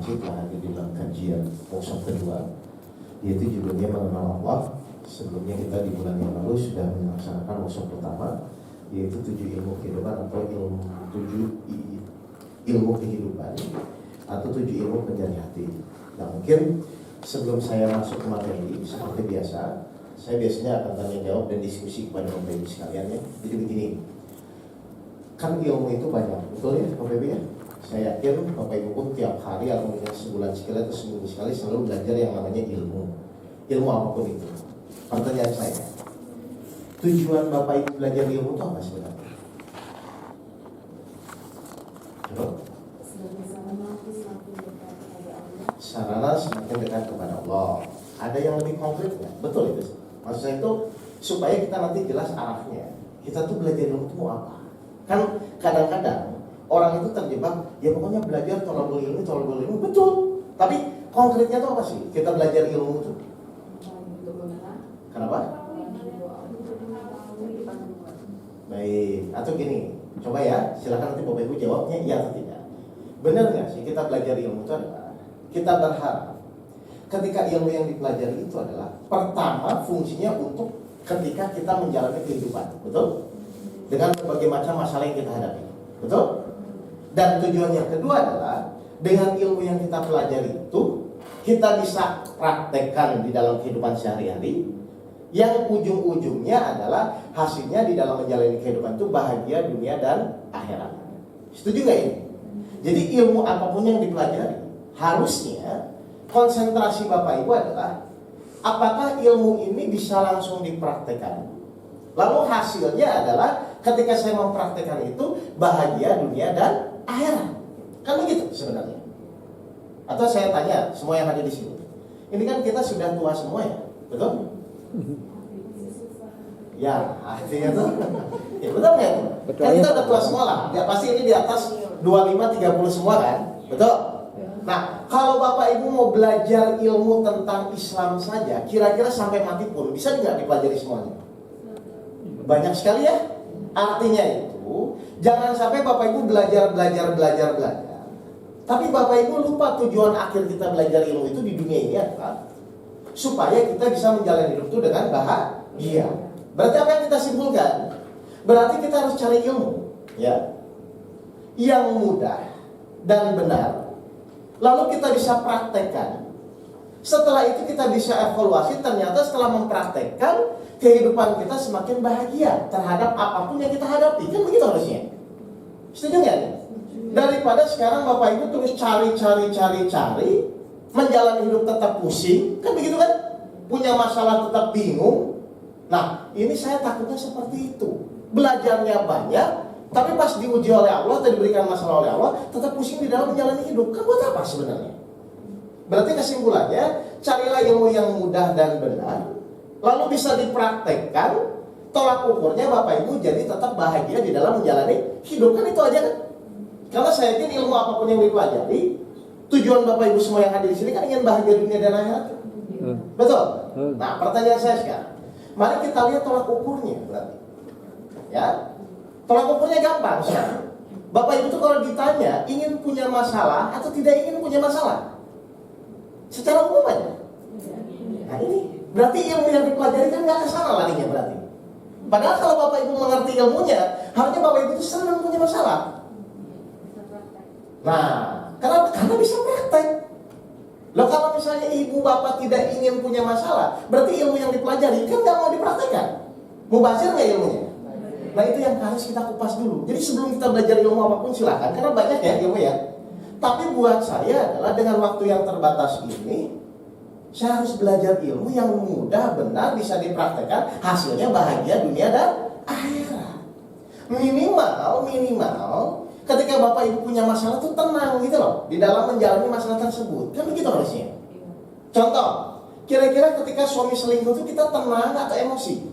masih telah hadir di dalam kajian musim kedua, yaitu judulnya Mengenal Allah. Sebelumnya kita di bulan yang lalu sudah melaksanakan musim pertama, yaitu 7 ilmu kehidupan atau ilmu kehidupan atau 7 ilmu penjari hati. Nah, mungkin sebelum saya masuk ke materi, seperti biasa, saya biasanya akan tanya jawab dan diskusi kepada Bapak Ibu sekalian ya. Jadi begini, kan ilmu itu banyak, betul ya Bapak Ibu ya? Saya yakin Bapak Ibu pun tiap hari atau mungkin sebulan sekali atau seminggu sekali selalu belajar yang namanya ilmu. Ilmu apapun itu. Pertanyaan saya, tujuan Bapak Ibu belajar ilmu itu apa sebenarnya? Coba. Sarana semakin dekat kepada Allah. Ada yang lebih konkret nggak? Betul itu. Maksud saya itu supaya kita nanti jelas arahnya. Kita tuh belajar ilmu itu mau apa? Kan kadang-kadang orang itu terjebak, ya pokoknya belajar tolong ilmu, betul. Tapi konkretnya itu apa sih? Kita belajar ilmu itu. Kenapa? Baik, atau gini, coba ya, silakan nanti Bapak Ibu jawabnya iya atau tidak. Benar nggak sih kita belajar ilmu itu adalah kita berharap ketika ilmu yang dipelajari itu adalah pertama fungsinya untuk ketika kita menjalani kehidupan, betul? Dengan berbagai macam masalah yang kita hadapi, betul? Dan tujuan yang kedua adalah dengan ilmu yang kita pelajari itu kita bisa praktekkan di dalam kehidupan sehari-hari, yang ujung-ujungnya adalah hasilnya di dalam menjalani kehidupan itu bahagia dunia dan akhirat. Setuju nggak ini? Jadi ilmu apapun yang dipelajari harusnya konsentrasi Bapak Ibu adalah apakah ilmu ini bisa langsung dipraktekkan. Lalu hasilnya adalah ketika saya mempraktekkan itu bahagia dunia dan akhirat. Kan begitu sebenarnya. Atau saya tanya semua yang ada di sini. Ini kan kita sudah tua semua ya, betul? Ya, artinya tuh ya betul nggak? Kan kita udah tua semua lah. Ya pasti ini di atas 25-30 semua kan? Betul? Nah, kalau Bapak Ibu mau belajar ilmu tentang Islam saja, kira-kira sampai mati pun bisa nggak dipelajari semuanya? Banyak sekali ya. Artinya itu jangan sampai Bapak Ibu belajar. Tapi Bapak Ibu lupa tujuan akhir kita belajar ilmu itu di dunia ini adalah supaya kita bisa menjalani hidup itu dengan bahagia. Berarti apa yang kita simpulkan? Berarti kita harus cari ilmu, ya, yang mudah dan benar. Lalu kita bisa praktekkan. Setelah itu kita bisa evaluasi. Ternyata setelah mempraktekkan, kehidupan kita semakin bahagia terhadap apapun yang kita hadapi. Kan begitu harusnya. Setuju nggak? Daripada sekarang Bapak Ibu terus cari, menjalani hidup tetap pusing, kan begitu kan? Punya masalah tetap bingung. Nah, ini saya takutnya seperti itu. Belajarnya banyak, tapi pas diuji oleh Allah atau diberikan masalah oleh Allah, tetap pusing di dalam menjalani hidup. Kan buat apa sebenarnya? Berarti kesimpulannya, carilah ilmu yang mudah dan benar, lalu bisa dipraktekkan. Tolak ukurnya Bapak Ibu jadi tetap bahagia di dalam menjalani hidup. Kan itu aja kan? Karena saya yakin ilmu apapun yang dipelajari, tujuan Bapak Ibu semua yang hadir di sini kan ingin bahagia dunia dan akhirat. Betul? Nah, pertanyaan saya sekarang, mari kita lihat tolak ukurnya berarti. Ya, tolak ukurnya gampang sekarang. Bapak Ibu itu kalau ditanya ingin punya masalah atau tidak ingin punya masalah, secara umum aja. Nah ini berarti ilmu yang dipelajari kan nggak kesana larinya berarti. Padahal kalau Bapak Ibu mengerti ilmunya, harusnya Bapak Ibu itu senang punya masalah. Nah, kenapa? Karena bisa praktek. Loh, kalau misalnya ibu bapak tidak ingin punya masalah, berarti ilmu yang dipelajari kan nggak mau dipraktekkan. Mubazir nggak ilmunya? Nah, itu yang harus kita kupas dulu. Jadi sebelum kita belajar ilmu apapun silakan, karena banyak ya ilmu ya. Tapi buat saya adalah dengan waktu yang terbatas ini, saya harus belajar ilmu yang mudah, benar, bisa dipraktekkan, hasilnya bahagia dunia dan akhirat. Minimal ketika Bapak Ibu punya masalah tuh tenang gitu loh di dalam menjalani masalah tersebut. Kan begitu harusnya. Contoh, kira-kira ketika suami selingkuh itu kita tenang atau emosi?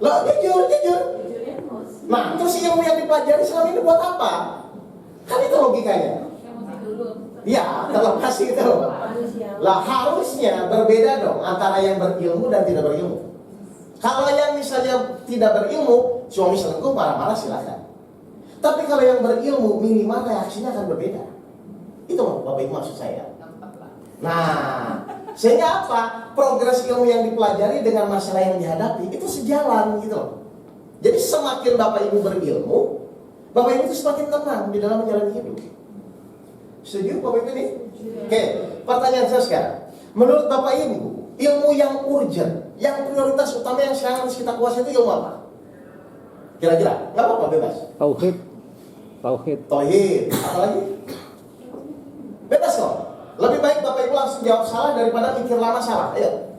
Loh, jujur. Nah, terus ilmu yang dipelajari selama ini buat apa? Kan itu logikanya. Ya, terlepas itu. Lah, harusnya berbeda dong antara yang berilmu dan tidak berilmu. Kalau yang misalnya tidak berilmu, suami selingkuh marah-marah silakan. Tapi kalau yang berilmu minimal reaksinya akan berbeda. Itu Bapak Ibu maksud saya. Nah, sehingga apa? Progres ilmu yang dipelajari dengan masalah yang dihadapi itu sejalan gitu loh. Jadi semakin Bapak Ibu berilmu, Bapak Ibu itu semakin tenang di dalam menjalani hidup. Setuju Bapak Ibu ini? Oke, pertanyaan saya sekarang. Menurut Bapak Ibu, ilmu yang urgent, yang prioritas utama yang sekarang harus kita kuasai itu ilmu apa? Kira-kira, nggak apa-apa, bebas. Tauhid. Tauhid, apa lagi? Bebas kok. Lebih baik Bapak Ibu langsung jawab salah daripada mikir lama salah. Ayo.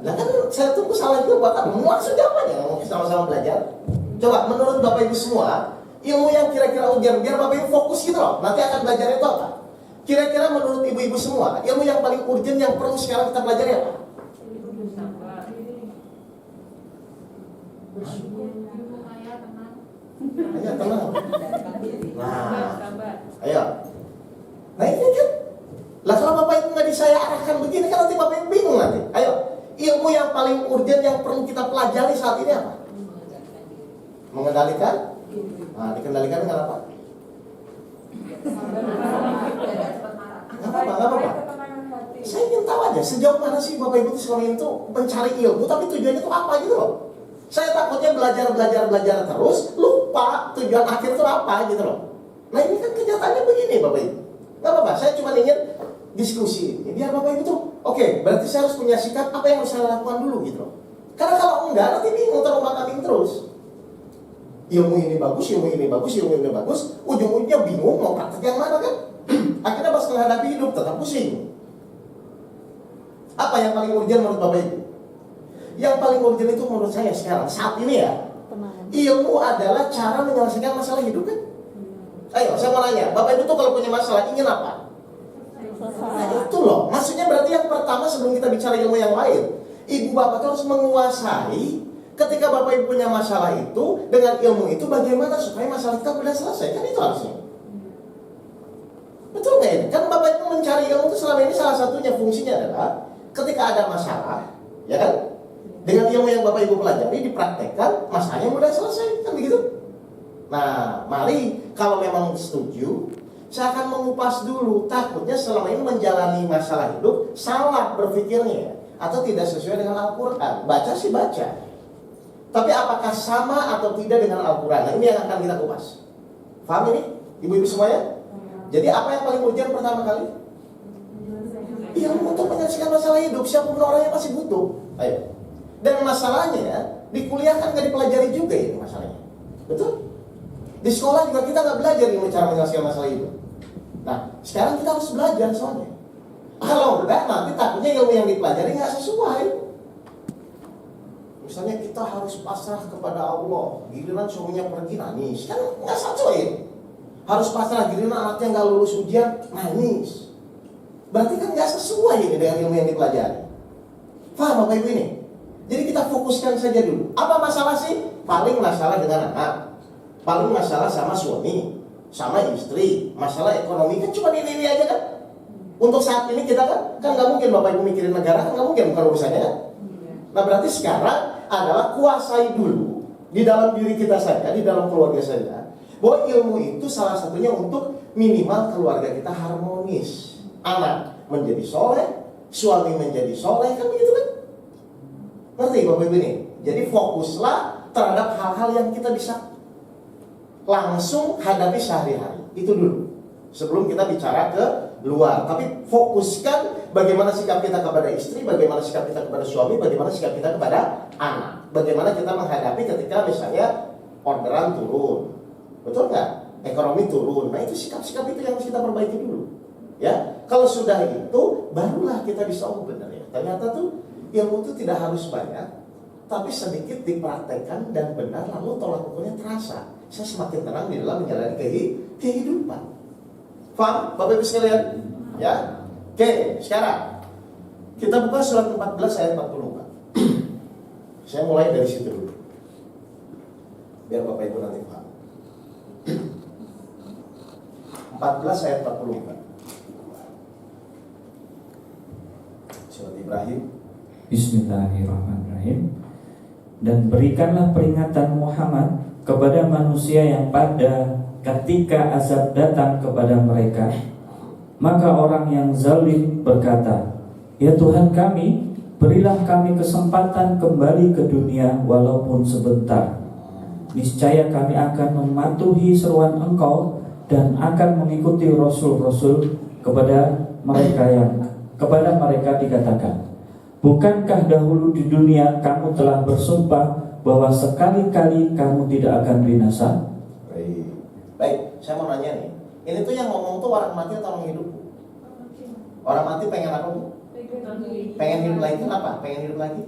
Nah kan saya tunggu salah juga buat kamu. Langsung jawab aja, mau sama-sama belajar. Coba menurut Bapak Ibu semua, ilmu yang kira-kira urgent, biar Bapak Ibu fokus gitu loh. Nanti akan belajar itu apa? Kira-kira menurut ibu-ibu semua, ilmu yang paling urgent yang perlu sekarang kita pelajari apa? Ayo tenang. Ayo. Nah ini kan. Lah kalau Bapak Ibu nggak saya arahkan begini kan nanti Bapak Ibu bingung nanti. Ayo. Ilmu yang paling urgent yang perlu kita pelajari saat ini apa? Mengendalikan? Nah, dikendalikan dengan apa? Nggak apa-apa. Saya ingin tahu aja sejauh mana sih Bapak Ibu selama itu mencari ilmu, tapi tujuannya itu apa gitu loh. Saya takutnya belajar terus, lupa tujuan akhir itu apa gitu loh. Nah ini kan kenyataannya begini Bapak Ibu. Nggak apa-apa, saya cuma ingin diskusi ini. Biar Bapak Ibu tuh, oke, berarti saya harus punya sikap apa yang harus saya lakukan dulu gitu loh. Karena kalau enggak, nanti bingung terombang-ambing terus. Ilmu ini bagus, ujung-ujungnya bingung mau praktek yang mana kan. Akhirnya pas menghadapi hidup tetap pusing. Apa yang paling urgent menurut Bapak Ibu? Yang paling urgent itu menurut saya sekarang, saat ini ya, ilmu adalah cara menyelesaikan masalah hidup kan. Ayo, saya mau nanya, Bapak Ibu tuh kalau punya masalah ingin apa? Nah itu loh, maksudnya berarti yang pertama sebelum kita bicara ilmu yang lain, Ibu Bapak tuh harus menguasai ketika Bapak Ibu punya masalah itu, dengan ilmu itu bagaimana supaya masalah kita sudah selesai, kan itu harusnya. Betul nggak ini? Kan Bapak Ibu mencari ilmu itu selama ini salah satunya fungsinya adalah ketika ada masalah, ya kan? Dengan ilmu yang Bapak Ibu pelajari dipraktekkan, masalahnya mudah selesai, kan begitu? Nah, mari kalau memang setuju, saya akan mengupas dulu. Takutnya selama ini menjalani masalah hidup salah berpikirnya atau tidak sesuai dengan Al-Quran. Baca sih baca, tapi apakah sama atau tidak dengan Al-Quran? Nah ini yang akan kita kupas. Paham ini? Ibu-ibu semuanya? Jadi apa yang paling urgent pertama kali? Ilmu untuk menyelesaikan masalah hidup. Siapapun orangnya pasti butuh. Ayo. Dan masalahnya di kuliah kan gak dipelajari juga ini masalahnya. Betul? Di sekolah juga kita gak belajar ini cara menyelesaikan masalah hidup. Nah sekarang kita harus belajar soalnya. Kalau enggak nanti takutnya ilmu yang dipelajari gak sesuai. Misalnya kita harus pasrah kepada Allah, giliran suaminya pergi nangis, kan gak sesuai. Harus pasrah giliran anaknya gak lulus ujian nangis. Berarti kan gak sesuai ini dengan ilmu yang dipelajari. Paham Bapak Ibu ini? Jadi kita fokuskan saja dulu. Apa masalah sih? Paling masalah dengan anak, paling masalah sama suami, sama istri, masalah ekonomi kan cuma ini aja kan. Untuk saat ini kita kan nggak mungkin Bapak Ibu mikirin negara, kan nggak mungkin, bukan urusannya kan. Nah berarti sekarang adalah kuasai dulu di dalam diri kita saja, di dalam keluarga saja, bahwa ilmu itu salah satunya untuk minimal keluarga kita harmonis. Anak menjadi soleh, suami menjadi soleh, kan begitu kan? Ngerti Bapak Ibu ini? Jadi fokuslah terhadap hal-hal yang kita bisa langsung hadapi sehari-hari. Itu dulu. Sebelum kita bicara ke luar. Tapi fokuskan bagaimana sikap kita kepada istri, bagaimana sikap kita kepada suami, bagaimana sikap kita kepada anak. Bagaimana kita menghadapi ketika misalnya orderan turun. Betul nggak? Ekonomi turun. Nah itu sikap-sikap itu yang harus kita perbaiki dulu. Ya, kalau sudah itu barulah kita bisa benar ya. Ternyata tuh ilmu itu tidak harus banyak, tapi sedikit dipraktekkan dan benar, lalu tolak ukurnya terasa. Saya semakin tenang di dalam menjalani kehidupan. Paham Bapak Ibu sekalian? Ya. Oke, sekarang kita buka surat 14 ayat 44. Saya mulai dari situ dulu, biar Bapak Ibu nanti paham. 14 ayat 44. Surat Ibrahim. Bismillahirrahmanirrahim. Dan berikanlah peringatan Muhammad kepada manusia manusia yang pada ketika azab datang kepada mereka, maka orang yang zalim berkata, "Ya Tuhan kami, berilah kami kesempatan kembali ke dunia walaupun sebentar. Niscaya kami akan mematuhi seruan Engkau dan akan mengikuti rasul-rasul." Kepada mereka dikatakan, "Bukankah dahulu di dunia kamu telah bersumpah bahwa sekali-kali kamu tidak akan binasa?" Baik, saya mau nanya nih. Ini tuh yang ngomong tuh orang mati atau orang hidup? Orang mati pengen apa, Bu? Pengen hidup lagi. Kenapa? Pengen hidup lagi?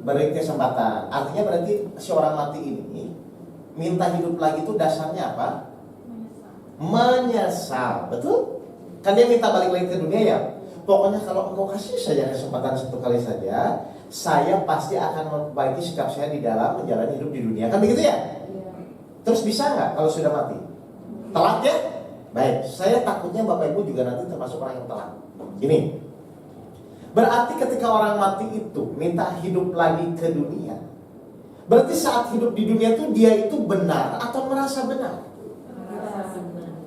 Beri kesempatan. Artinya berarti si orang mati ini minta hidup lagi itu dasarnya apa? Menyesal. Betul? Kan dia minta balik lagi ke dunia ya. Pokoknya kalau engkau kasih saja kesempatan satu kali saja, saya pasti akan memperbaiki sikap saya di dalam menjalani hidup di dunia. Kan begitu ya? Terus bisa nggak kalau sudah mati? Telat ya? Baik, saya takutnya Bapak Ibu juga nanti termasuk orang yang telat. Gini, berarti ketika orang mati itu minta hidup lagi ke dunia, berarti saat hidup di dunia itu dia itu benar atau merasa benar?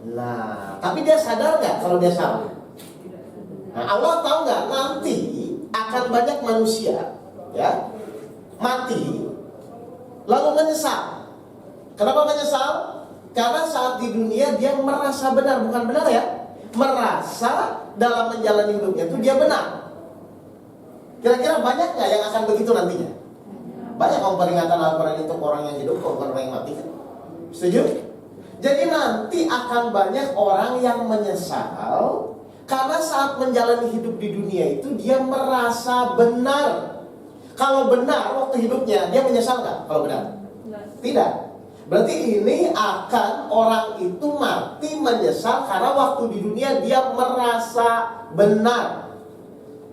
Nah, tapi dia sadar nggak kalau dia salah? Nah, Allah tahu nggak nanti akan banyak manusia ya mati lalu menyesal. Kenapa menyesal? Karena saat di dunia dia merasa benar, bukan benar ya? Merasa dalam menjalani hidupnya itu dia benar. Kira-kira banyak nggak yang akan begitu nantinya? Banyak peringatan Al-Quran untuk orang yang hidup, bukan orang yang mati kan? Setuju? Jadi nanti akan banyak orang yang menyesal karena saat menjalani hidup di dunia itu dia merasa benar. Kalau benar waktu hidupnya, dia menyesal nggak? Kalau benar? Tidak. Berarti ini akan orang itu mati menyesal karena waktu di dunia dia merasa benar.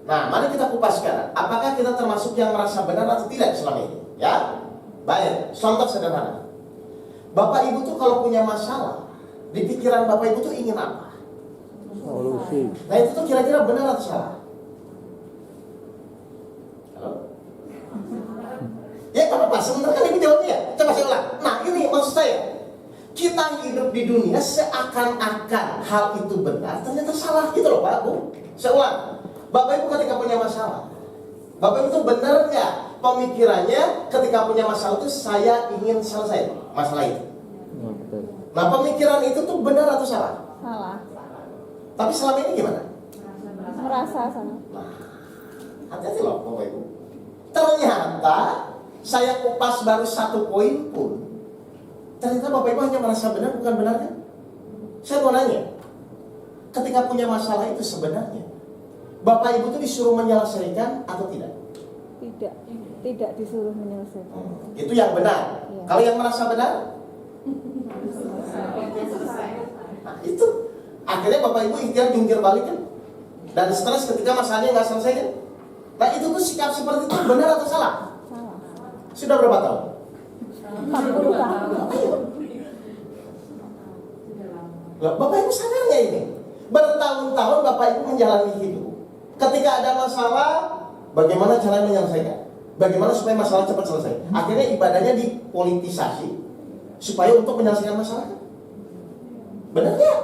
Nah, mari kita kupas sekarang. Apakah kita termasuk yang merasa benar atau tidak selama ini? Ya, baik. Contoh sederhana. Bapak Ibu tuh kalau punya masalah, di pikiran Bapak Ibu tuh ingin apa? Solusi. Nah itu tuh kira-kira benar atau salah? Halo? Ya apa-apa, sebentar kan Ibu jawabnya ya. Coba saya ulang. Nah ini maksud saya, kita hidup di dunia seakan-akan hal itu benar, ternyata salah gitu loh Pak Bu. Saya ulang. Bapak Ibu ketika punya masalah, Bapak Ibu itu benar nggak pemikirannya ketika punya masalah itu saya ingin selesai masalah itu? Nah pemikiran itu tuh benar atau salah? Salah. Tapi selama ini gimana? Merasa salah. Nah, hati-hati loh Bapak Ibu. Ternyata saya kupas baru satu poin pun, ternyata Bapak Ibu hanya merasa benar, bukan benar kan? Saya mau nanya, ketika punya masalah itu sebenarnya Bapak Ibu itu disuruh menyelesaikan atau tidak? Tidak disuruh menyelesaikan. Itu yang benar. Ya. Kalau yang merasa benar, nah itu akhirnya Bapak Ibu ikhtiar jungkir balik kan, dan stres ketika masalahnya nggak selesai kan. Nah itu tuh sikap seperti itu benar atau salah? Salah. Sudah berapa tahun? 40 tahun. Loh, Bapak Ibu sadar nggak ini? Bertahun-tahun Bapak Ibu menjalani hidup. Ketika ada masalah, bagaimana cara menyelesaikan? Bagaimana supaya masalah cepat selesai? Akhirnya ibadahnya dipolitisasi supaya untuk menyelesaikan masalah. Benar nggak?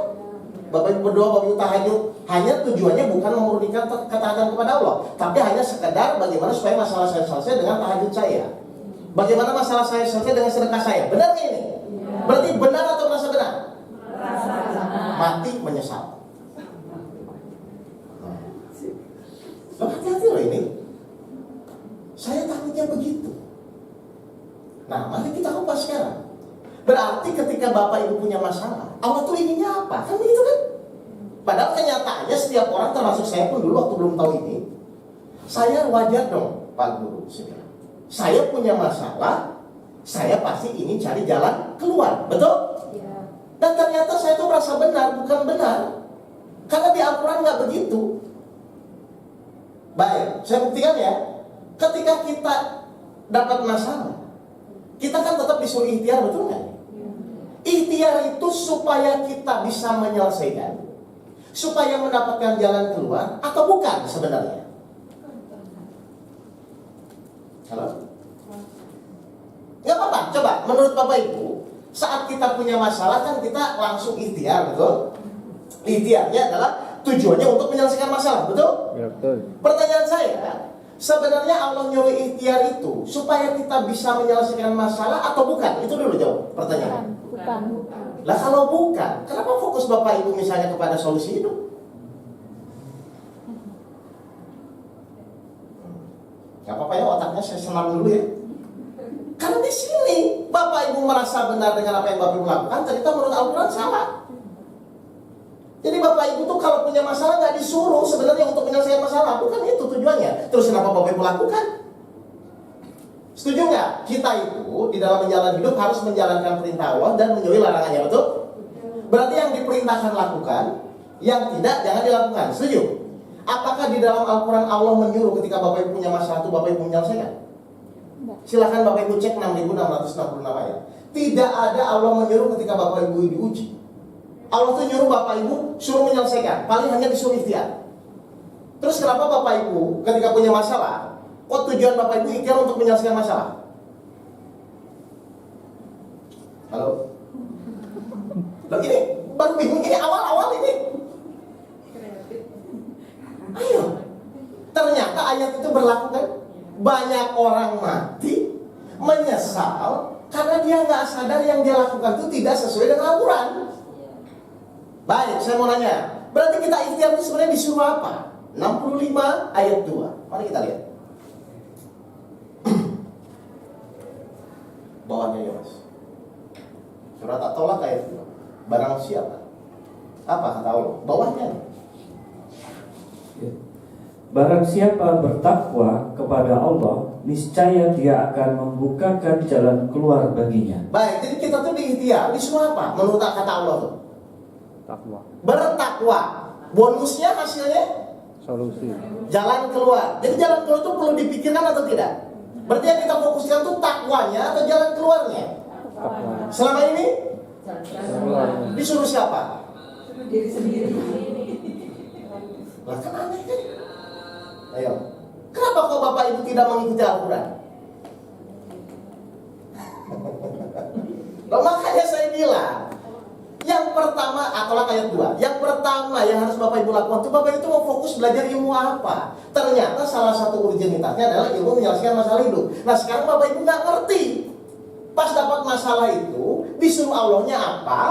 Bapak Ibu berdoa, Bapak Ibu tahajud, hanya tujuannya bukan memurnikan ketaatan kepada Allah, tapi hanya sekedar bagaimana supaya masalah saya selesai dengan tahajud saya. Bagaimana masalah saya selesai dengan sedekah saya. Benar nggak ini? Berarti benar atau merasa benar? Mati menyesal. Loh, hati-hati loh ini. Saya takutnya begitu. Nah, mari kita kupas sekarang. Berarti ketika Bapak Ibu punya masalah, Allah tuh inginnya apa? Kan begitu kan? Padahal kenyataannya setiap orang, termasuk saya pun dulu waktu belum tahu ini, saya wajar dong Pak Guru. Saya punya masalah, saya pasti ingin cari jalan keluar, betul? Ya. Dan ternyata saya tuh merasa benar, bukan benar. Karena di Al-Quran nggak begitu. Baik, saya buktikan ya. Ketika kita dapat masalah, kita kan tetap disuruh ikhtiar, betul nggak? Ikhtiar itu supaya kita bisa menyelesaikan, supaya mendapatkan jalan keluar, atau bukan sebenarnya? Halo? Nggak apa-apa, Coba, menurut Bapak Ibu, saat kita punya masalah kan kita langsung ikhtiar, betul? Ikhtiarnya adalah tujuannya untuk menyelesaikan masalah, betul? Ya, betul. Pertanyaan saya, sebenarnya Allah nyuruh ikhtiar itu supaya kita bisa menyelesaikan masalah atau bukan? Itu dulu jawab pertanyaan. Bukan. Lah kalau bukan, kenapa fokus Bapak Ibu misalnya kepada solusi hidup? Gak apa-apa ya, otaknya saya senam dulu ya. Karena di sini Bapak Ibu merasa benar dengan apa yang Bapak Ibu lakukan, ternyata menurut Al-Quran salah. Jadi Bapak Ibu tuh kalau punya masalah nggak disuruh sebenarnya untuk menyelesaikan masalah, bukan itu tujuannya. Terus kenapa Bapak Ibu lakukan? Setuju nggak? Kita itu di dalam menjalani hidup harus menjalankan perintah Allah dan menjauhi larangannya, betul? Berarti yang diperintahkan lakukan, yang tidak jangan dilakukan. Setuju? Apakah di dalam Al-Quran Allah menyuruh ketika Bapak Ibu punya masalah itu Bapak Ibu menyelesaikan? Silahkan Bapak Ibu cek 6.666 ayat. Tidak ada Allah menyuruh ketika Bapak Ibu diuji. Allah tuh nyuruh Bapak Ibu suruh menyelesaikan, paling hanya disuruh ikhtiar. Terus kenapa Bapak Ibu ketika punya masalah, kok tujuan Bapak Ibu ikhtiar untuk menyelesaikan masalah? Halo? Loh ini baru bingung, ini awal-awal ini. Ayo. Ternyata ayat itu berlaku kan? Banyak orang mati menyesal karena dia nggak sadar yang dia lakukan itu tidak sesuai dengan Al-Quran. Baik, saya mau nanya, berarti kita ikhtiar itu sebenarnya disuruh apa? 65 ayat 2. Mari kita lihat. Bawahnya ya Mas. Surat At-Tolak ayat 2. Barang siapa? Apa kata Allah? Bawahnya. Barang siapa bertakwa kepada Allah, niscaya dia akan membukakan jalan keluar baginya. Baik, jadi kita tuh diikhtiar disuruh apa? Menurut kata Allah tuh Takwa. bertakwa. Bonusnya hasilnya Solusi. jalan keluar. Jadi jalan keluar itu perlu dipikirkan atau tidak? Berarti yang kita fokuskan tuh takwanya atau jalan keluarnya? Takwa. Selama ini Keluar. disuruh siapa? Diri sendiri. Lah kan aneh kan? Ayo, kenapa kok Bapak Ibu tidak mengikuti Al-Quran? Loh, makanya saya bilang, yang pertama, atau ayat 2, yang pertama yang harus Bapak Ibu lakukan itu, Bapak itu mau fokus belajar ilmu apa? Ternyata salah satu urgenitasnya adalah ilmu menyelesaikan masalah hidup. Nah sekarang Bapak Ibu nggak ngerti. Pas dapat masalah itu, disuruh Allahnya apa?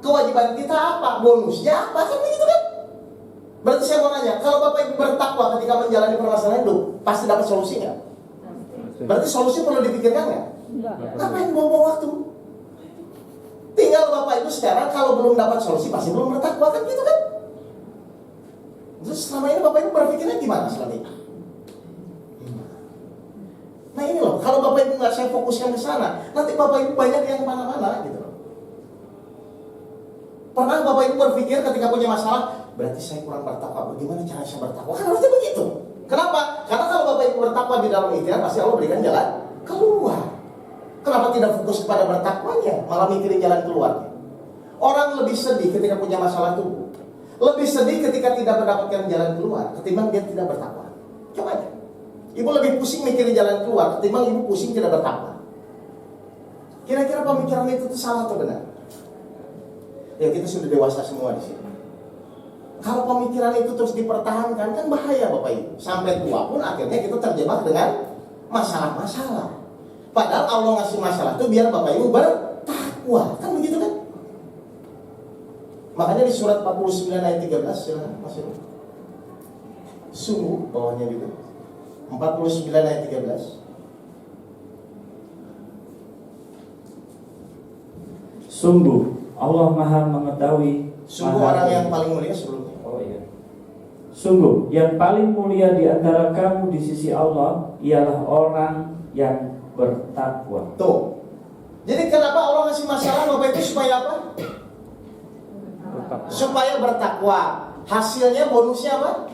Kewajiban kita apa? Bonusnya apa? Kan begitu kan? Berarti saya mau nanya, kalau Bapak Ibu bertakwa ketika menjalani permasalahan hidup, pasti dapat solusi nggak? Berarti solusi perlu dipikirkan nggak? Enggak. Ngapain buang-buang waktu? Tinggal Bapak Ibu sekarang kalau belum dapat solusi pasti belum bertakwa kan gitu kan? Terus selama ini Bapak Ibu berpikirnya gimana selama ini? Nah ini loh, kalau Bapak Ibu nggak saya fokuskan ke sana, nanti Bapak Ibu banyak yang kemana-mana gitu loh. Pernah Bapak Ibu berpikir ketika punya masalah, berarti saya kurang bertakwa, bagaimana cara saya bertakwa? Kan harusnya begitu. Kenapa? Karena kalau Bapak Ibu bertakwa di dalam ikhtiar, pasti Allah berikan jalan keluar. Kenapa tidak fokus kepada bertakwanya, malah mikirin jalan keluarnya? Orang lebih sedih ketika punya masalah tubuh, lebih sedih ketika tidak mendapatkan jalan keluar ketimbang dia tidak bertakwa. Coba aja. Ibu lebih pusing mikirin jalan keluar ketimbang ibu pusing tidak bertakwa. Kira-kira pemikiran itu salah atau benar? Ya kita sudah dewasa semua di sini. Kalau pemikiran itu terus dipertahankan kan bahaya Bapak Ibu. Sampai tua pun akhirnya kita terjebak dengan masalah-masalah. Padahal Allah ngasih masalah itu biar Bapak Ibu bertakwa. Kan begitu kan? Makanya di surat 49 ayat 13 silakan Mas Ibu. Sungguh bawahnya gitu. 49 ayat 13. Sungguh Allah Maha mengetahui. Sungguh Maha orang yang Tahu. paling mulia sebelumnya. Oh iya. Sungguh yang paling mulia di antara kamu di sisi Allah ialah orang yang bertakwa. Tuh. Jadi kenapa Allah ngasih masalah Bapak itu supaya apa? Bertakwa. Supaya bertakwa. Hasilnya bonusnya apa?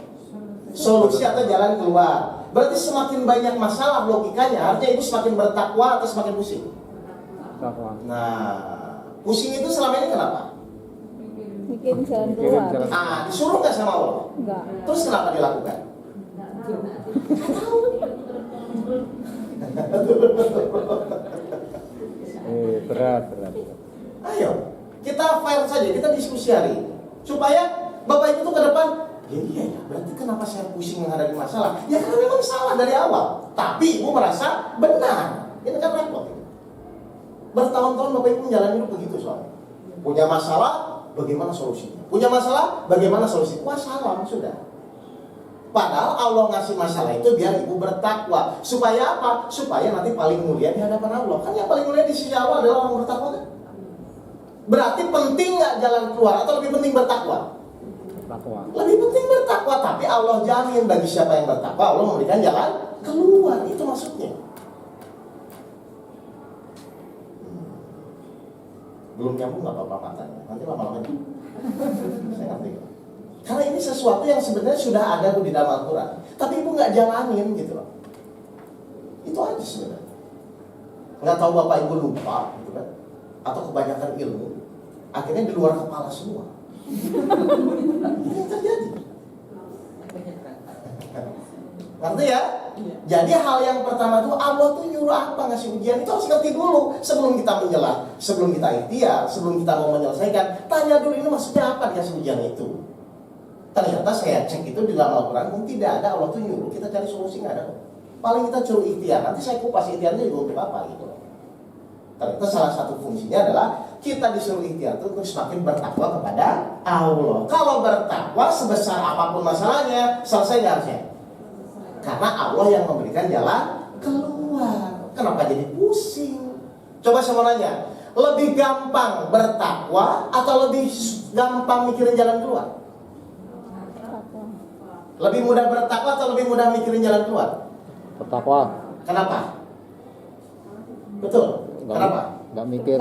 Solusi atau jalan keluar. Berarti semakin banyak masalah logikanya, artinya ibu semakin bertakwa atau semakin pusing? Takwa. Nah, pusing itu selama ini kenapa? Bikin jalan Mikirin keluar. jalan. Ah, disuruh nggak sama Allah? Enggak. Terus kenapa dilakukan? Berat. Ayo, kita fair saja, kita diskusi hari ini. Supaya Bapak Ibu tuh ke depan, iya ya, berarti kenapa saya pusing menghadapi masalah? Ya karena memang salah dari awal. Tapi Ibu merasa benar. Ini kan repot. Bertahun-tahun Bapak Ibu menjalani hidup begitu soalnya. Punya masalah, bagaimana solusinya? Punya masalah, bagaimana solusinya? Wah salah, sudah. Padahal Allah ngasih masalah itu biar Ibu bertakwa. Supaya apa? Supaya nanti paling mulia di hadapan Allah. Kan yang paling mulia di sisi Allah adalah orang bertakwa kan? Berarti penting nggak jalan keluar atau lebih penting bertakwa? Takwa. Lebih penting bertakwa, tapi Allah jamin bagi siapa yang bertakwa Allah memberikan jalan keluar. Itu maksudnya. Belum nyambung nggak apa-apa katanya. Nanti lama-lama saya ngerti. Karena ini sesuatu yang sebenarnya sudah ada di dalam Al-Quran, tapi Ibu nggak jalanin gitu loh. Itu aja sebenarnya. Nggak tahu Bapak Ibu lupa gitu kan, atau kebanyakan ilmu, akhirnya di luar kepala semua. Ini yang terjadi. Ngerti ya? Jadi hal yang pertama tuh Allah tuh nyuruh apa ngasih ujian itu harus ngerti dulu sebelum kita menjelaskan, sebelum kita ikhtiar, sebelum kita mau menyelesaikan. Tanya dulu ini maksudnya apa dikasih ujian itu. Ternyata saya cek itu di dalam Al-Quran tidak ada Allah tuh nyuruh kita cari solusi, nggak ada. Paling kita suruh ikhtiar. Nanti saya kupas ikhtiarnya juga untuk apa gitu. Ternyata salah satu fungsinya adalah kita disuruh ikhtiar itu untuk semakin bertakwa kepada Allah. Kalau bertakwa sebesar apapun masalahnya selesai nggak harusnya? Karena Allah yang memberikan jalan keluar. Kenapa jadi pusing? Coba saya mau nanya, lebih gampang bertakwa atau lebih gampang mikirin jalan keluar? Lebih mudah bertakwa atau lebih mudah mikirin jalan keluar? Bertakwa. Kenapa? Betul. Kenapa? Nggak mikir.